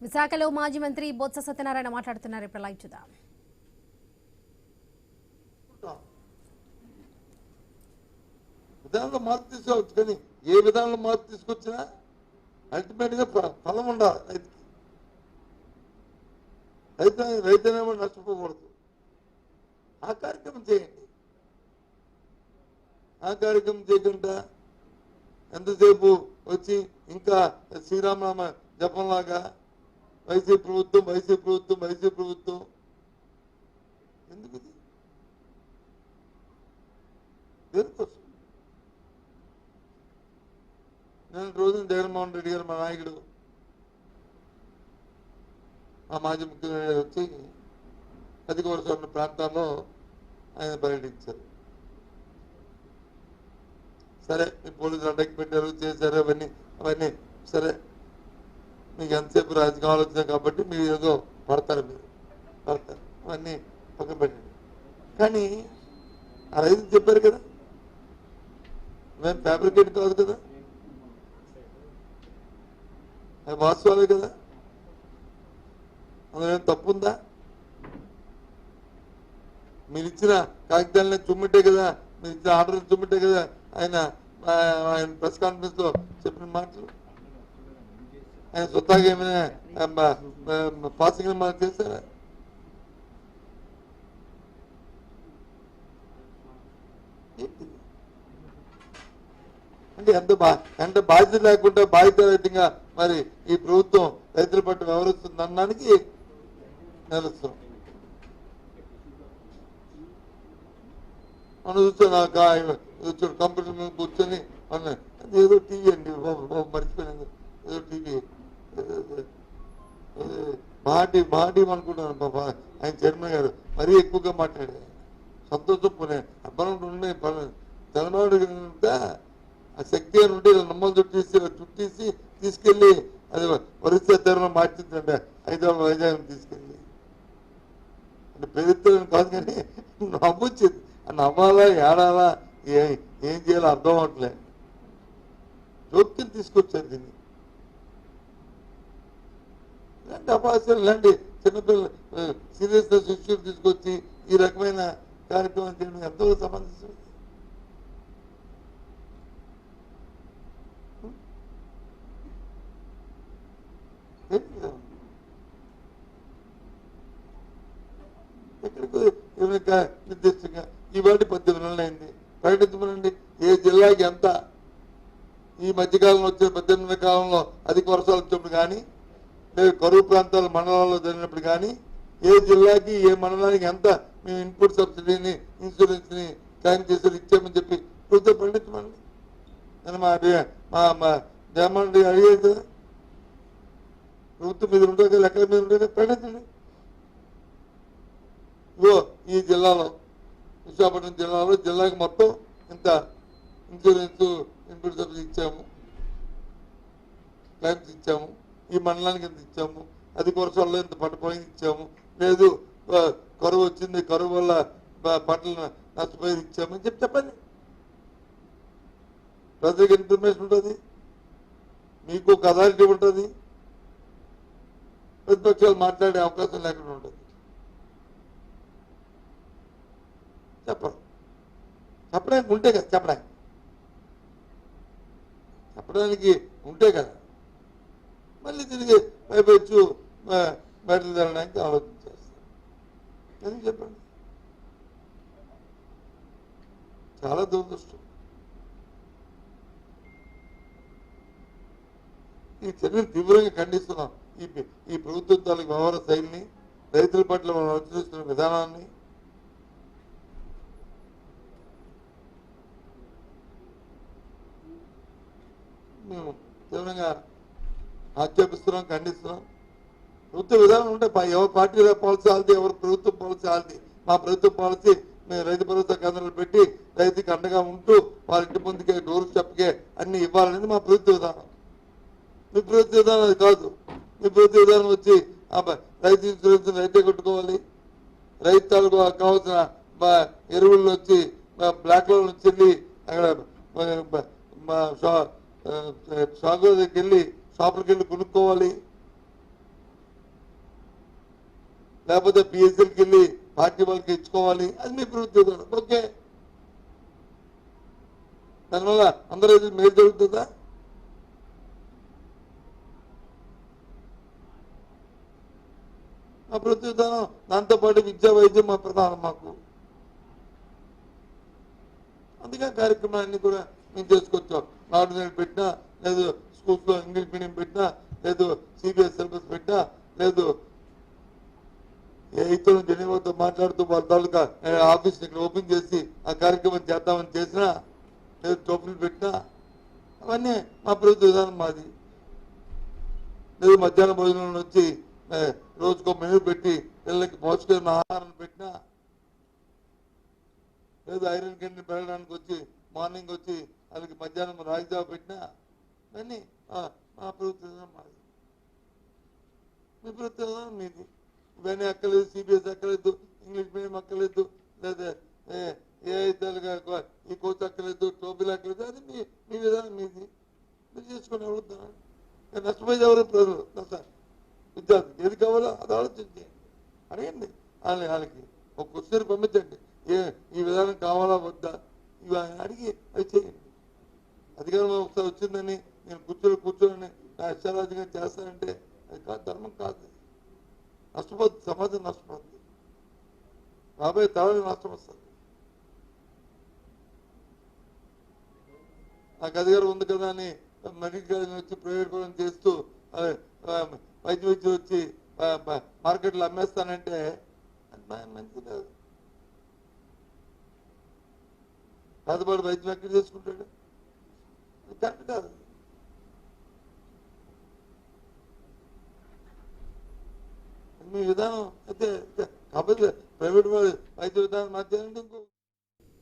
విశాఖలో మాజీ మంత్రి బొత్స సత్యనారాయణ మాట్లాడుతున్నారు. ఇప్పుడు లైవ్ చూద్దాం. విధానంలో మార్పు తీసుకోవచ్చు, కానీ ఏ విధానంలో మార్పు తీసుకొచ్చినా అల్టిమేట్ గా ఫలం ఉండాలి రైతుకి. రైతు అనేవాడు నష్టపోకూడదు. ఆ కార్యక్రమం చేయండి. ఆ కార్యక్రమం చేయకుండా ఎంతసేపు వచ్చి ఇంకా శ్రీరామనామ జపంలాగా వైసీపీ ప్రభుత్వం వైసీపీ ప్రభుత్వం వైసీపీ ప్రభుత్వం ఎందుకు ఇది? దేనికోసం? నేను రోజున జగన్మోహన్ రెడ్డి గారు మా నాయకుడు మా మాజీ ముఖ్యమంత్రి వచ్చి అధిక వర్షం ఉన్న ప్రాంతాల్లో ఆయన పర్యటించారు. సరే, మీ పోలీసులు అడ్డకి పెట్టారు, చేశారు, అవన్నీ సరే, మీకు ఎంతసేపు రాజకీయ ఆలోచన కాబట్టి మీరు ఏదో పడతారు, అవన్నీ పక్కన పెట్టండి. కానీ ఆ రైతు చెప్పారు కదా, మేము ఫ్యాబ్రికేట్ కాదు కదా, అది వాస్తవాలే కదా, అందులో ఏం తప్పు ఉందా? మీరు ఇచ్చిన కాగితాలని చుమ్మిట్టే కదా, మీరు ఇచ్చిన ఆర్డర్ చుమ్మిట్టే కదా ఆయన ప్రెస్ కాన్ఫరెన్స్ లో చెప్పిన మాటలు. ఆయన స్వతహాగా ఏమైనా పాసింగ్ మనం చేశారా? అంటే ఎంత బాధ్యత లేకుండా బాధ్యతారహితంగా మరి ఈ ప్రభుత్వం రైతుల పట్ల వ్యవహరిస్తుంది అనడానికి నిలుస్తాం. మనం చూస్తాం కంప్యూటర్ మీద కూర్చొని ఏదో టీవీ అండి మర్చిపోయినది, ఏదో టీవీ మహాటీ అనుకుంటున్నాను. పాప ఆయన చైర్మన్ గారు మరీ ఎక్కువగా మాట్లాడారు. సంతోషం పోనే అబ్బనం ఉండే తెలంగాణ ఆ శక్తి అని ఉంటే నమ్మలు చుట్టేసి తీసుకెళ్లి అది వరిష్ట తీరంలో మార్చిందంటే వైజాగ్ తీసుకెళ్ళి అంటే పెరుగుతారని కాదు, కానీ నవ్వొచ్చింది. నవ్వాలా ఏడాలా ఏం చేయాలో అర్థం అవట్లే. జోక్యం తీసుకొచ్చారు దీన్ని. ఇలాంటి అపాస్యాలు, ఇలాంటి చిన్నపిల్లలు సీరియస్నెస్ ఇష్యూ తీసుకొచ్చి ఈ రకమైన కార్యక్రమం చేయడం ఎంతో సంబంధించింది. ఎక్కడికి నిర్దిష్టంగా ఇవాటి 18 నెలలు అయింది, ప్రకటించమనండి. ఏ జిల్లాకి ఎంత ఈ మధ్యకాలంలో వచ్చే 18 నెలల కాలంలో అధిక వర్షాలు వచ్చినప్పుడు కానీ, లేదు కరువు ప్రాంతాల మండలాల్లో జరిగినప్పుడు కానీ, ఏ జిల్లాకి ఏ మండలానికి ఎంత మేము ఇన్పుట్ సబ్సిడీని ఇన్సూరెన్స్ ని క్లెయిమ్ చేసి ఇచ్చామని చెప్పి ప్రభుత్వం ప్రకటించమండి. నేను మా జగన్మోహన్ రెడ్డి అడిగేది కదా, ప్రభుత్వం మీద ఉంటే కదా, లెక్కల మీద ఉంటే కదా, ప్రకటించండి. ఇగో ఈ జిల్లాలో విశాఖపట్నం జిల్లాకి మొత్తం ఇంత ఇన్సూరెన్స్ ఇన్పుట్ సబ్సిడీ ఇచ్చాము, క్లైమ్స్ ఇచ్చాము, ఈ మండలానికి ఎంత ఇచ్చాము, అధిక వర్షాల్లో ఇంత పంట పోయింది ఇచ్చాము, లేదు కరువు వచ్చింది, కరువు వల్ల పంటలు నష్టపోయి ఇచ్చామని చెప్పండి. ప్రజలకు ఇన్ఫర్మేషన్ ఉంటుంది, మీకు ఒక అథారిటీ ఉంటుంది, ప్రతిపక్షాలు మాట్లాడే అవకాశం లేకుండా ఉంటుంది. చెప్పడానికి ఉంటే కదా, చెప్పడానికి ఉంటే కదా మళ్ళీ తిరిగి పైపెచ్చు బయటకు తెరడానికి ఆలోచన చేస్తాం. ఎందుకు చెప్పండి? చాలా దురదృష్టం. ఈ చర్యను తీవ్రంగా ఖండిస్తున్నాం. ఈ ప్రభుత్వం తాలూకు వ్యవహార శైలిని, రైతుల పట్ల మనం అనుసరిస్తున్న విధానాన్ని మేము తీవ్రంగా ఆక్షేపిస్తున్నాం, ఖండిస్తున్నాం. ప్రభుత్వ విధానం ఉంటే ఎవరి పార్టీ పాలసీ ఆల్ది, ఎవరు ప్రభుత్వం పాలసీ ఆల్ది. మా ప్రభుత్వ పాలసీ మేము రైతు భరోసా కేంద్రాలు పెట్టి రైతుకి అండగా ఉంటూ వాళ్ళ ఇంటి ముందుకే డోర్ స్టెప్కే అన్ని ఇవ్వాలనేది మా ప్రభుత్వ విధానం. మీ ప్రభుత్వ విధానం అది కాదు. మీ ప్రభుత్వ విధానం వచ్చి రైతు ఇన్సూరెన్స్ రైతే కట్టుకోవాలి, రైతు తాలూకు కావాల్సిన ఎరువులు వచ్చి బ్లాక్ లో వచ్చి అక్కడ షాప్ దగ్గరికి వెళ్ళి షాపులకి వెళ్ళి కొనుక్కోవాలి. లేకపోతే పిఎస్సీకి వెళ్ళి పార్టీ వాళ్ళకి ఇచ్చుకోవాలి, అది మీ ప్రభుత్వ విధానం. ఓకే, దానివల్ల అందరూ మేలు జరుగుతుందా? మా ప్రభుత్వ విధానం, దాంతోపాటు విద్యా వైద్యం మా ప్రధానం మాకు. అందుకే కార్యక్రమాలన్నీ కూడా మేము చేసుకొచ్చాం. నాడు నేను పెట్టినా, లేదు స్కూల్స్లో ఇంగ్లీష్ మీడియం పెట్టినా, లేదు సిబిఎస్ సిలబస్ పెట్టినా, లేదు ఏతో జనీవాతో మాట్లాడుతూ వాళ్ళ తాలూకా ఆఫీస్ ఇక్కడ ఓపెన్ చేసి ఆ కార్యక్రమం చేద్దామని చేసినా, లేదు టోపులు పెట్టినా, అవన్నీ మా ప్రభుత్వ విధానం మాది. లేదు మధ్యాహ్నం భోజనం వచ్చి రోజుకో మెనూ పెట్టి పిల్లలకి పౌష్టికమైన ఆహారం పెట్టినా, లేదు ఐరన్ కింద పెరగడానికి వచ్చి మార్నింగ్ వచ్చి వాళ్ళకి మధ్యాహ్నం రాగిజావ పెట్టినా, ఇవన్నీ మా ప్రభుత్వ విధానం మాది. మీ ప్రభుత్వ విధానం మీది. ఇవన్నీ అక్కర్లేదు, సిబిఎస్ అక్కర్లేదు, ఇంగ్లీష్ మీడియం అక్కర్లేదు, లేదా ఏ అయితే ఈ కోచ్ అక్కర్లేదు, టోపీలు అక్కర్లేదు, అది మీ విధానం మీది. మీరు చేసుకుని అడుగుతున్నారు. నష్టపోయేది ఎవరు? ప్రజలు. సార్ విద్యార్థి ఏది కావాలో అది ఆలోచించి అడగండి. వాళ్ళకి ఒక క్వశ్చన్ పంపించండి, ఈ విధానం కావాలా వద్దా, ఇవి అడిగి అది చేయండి. అధికారం ఒకసారి వచ్చిందని నేను కూర్చొని నా ఇష్టారాజ్యంగా చేస్తానంటే అది కాదు, ధర్మం కాదు. నష్టపోద్ది, సమాజం నష్టపోద్ది, రాబోయే తరాలకు నష్టం వస్తుంది. నాకు అధికారం ఉంది కదా అని మెడికల్ కాలేజ్ వచ్చి ప్రైవేట్ పరం చేస్తూ వైద్య విద్య వచ్చి మార్కెట్లో అమ్మేస్తానంటే అది మంచిది కాదు. పేదవాడు వైద్యం ఎక్కడ చేసుకుంటాడు? కరెక్ట్ కాదు. మీ విధానం అయితే కాబట్టి ప్రైవేట్ వైద్య విధానం మధ్య ఇంకో